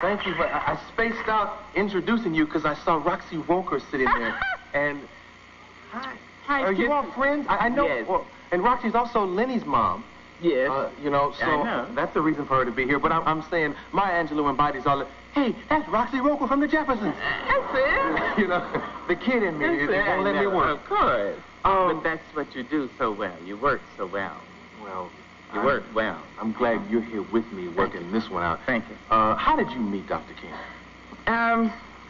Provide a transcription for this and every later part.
Thank you, but I spaced out introducing you because I saw Roxy Walker sitting there. And hi, are you all friends? I know. Yes. Well, and Roxy's also Lenny's mom. Yes. You know, so I know. That's the reason for her to be here. But I'm saying Maya Angelou and Body's all like, hey, that's Roxy Walker from the Jeffersons. That's it. You know, the kid in me, it won't let me work. Of course. But that's what you do so well. You work so well. Well, you work well. I'm glad you're here with me working this one out. Thank you. How did you meet Dr. King?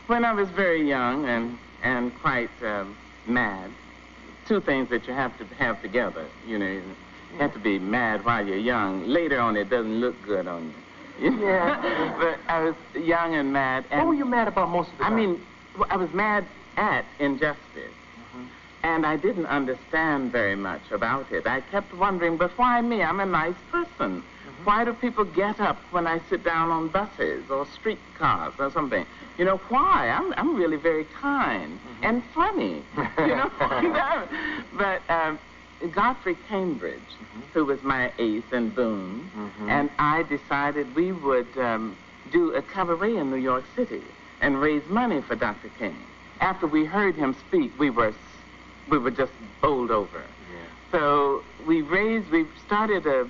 When I was very young and quite mad. Two things that you have to have together. You know, you have to be mad while you're young. Later on, it doesn't look good on you. Yeah. But I was young and mad. And what were you mad about most of the time? I mean, I was mad at injustice. And I didn't understand very much about it. I kept wondering, but why me? I'm a nice person. Why do people get up when I sit down on buses or streetcars or something? You know, why? I'm really very kind and funny, you know? But Godfrey Cambridge, who was my ace in Boone, and I decided we would do a cabaret in New York City and raise money for Dr. King. After we heard him speak, we were just bowled over. Yeah. So we started a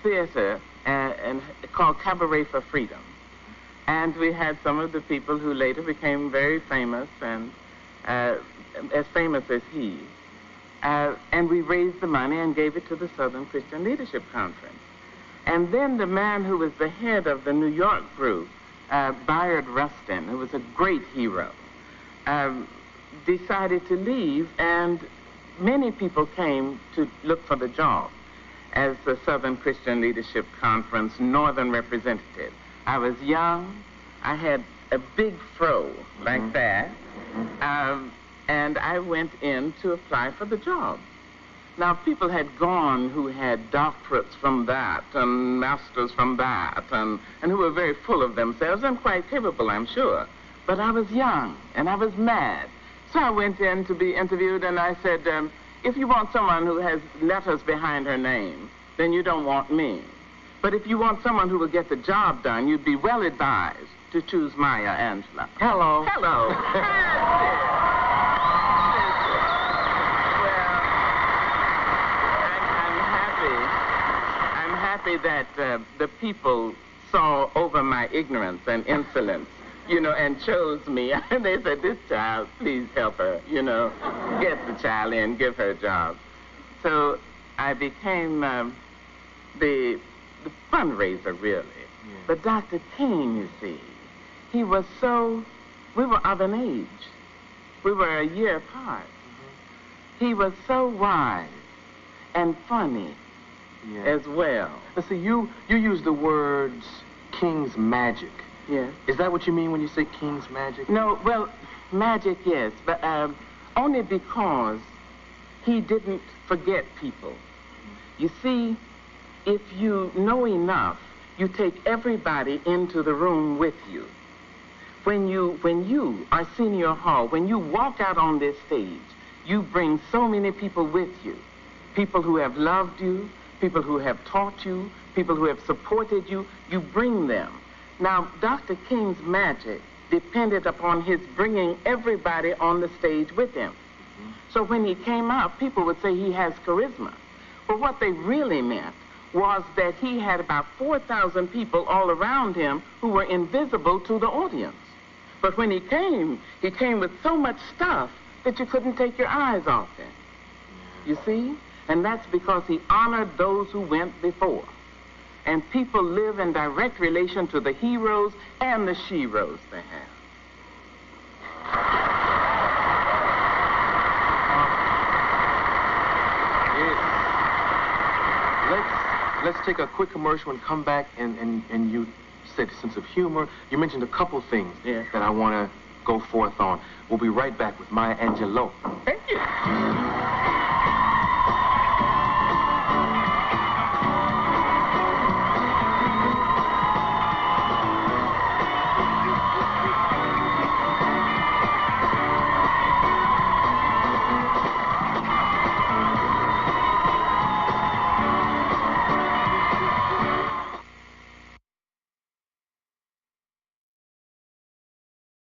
theater and called Cabaret for Freedom. And we had some of the people who later became very famous and as famous as he. And we raised the money and gave it to the Southern Christian Leadership Conference. And then the man who was the head of the New York group, Bayard Rustin, who was a great hero, decided to leave, and many people came to look for the job as the Southern Christian Leadership Conference Northern representative. I was young. I had a big fro like that, and I went in to apply for the job. Now, people had gone who had doctorates from that and masters from that and who were very full of themselves and quite capable, I'm sure. But I was young, and I was mad. So I went in to be interviewed, and I said, if you want someone who has letters behind her name, then you don't want me. But if you want someone who will get the job done, you'd be well advised to choose Maya Angelou. Hello. Hello. Well, I'm happy that the people saw over my ignorance and insolence, you know, and chose me. And they said, this child, please help her, you know, get the child in, give her a job. So I became the fundraiser, really. Yeah. But Dr. King, you see, he was we were of an age. We were a year apart. He was so wise and funny as well. But see, you use the words King's magic. Yes. Is that what you mean when you say King's magic? No, well, magic, yes, but only because he didn't forget people. You see, if you know enough, you take everybody into the room with you. When you are senior hall, when you walk out on this stage, you bring so many people with you. People who have loved you, people who have taught you, people who have supported you, you bring them. Now, Dr. King's magic depended upon his bringing everybody on the stage with him. So when he came out, people would say he has charisma. But what they really meant was that he had about 4,000 people all around him who were invisible to the audience. But when he came with so much stuff that you couldn't take your eyes off him. You see? And that's because he honored those who went before. And people live in direct relation to the heroes and the sheroes they have. Let's take a quick commercial and come back, and you said sense of humor. You mentioned a couple things that I want to go forth on. We'll be right back with Maya Angelou. Thank you.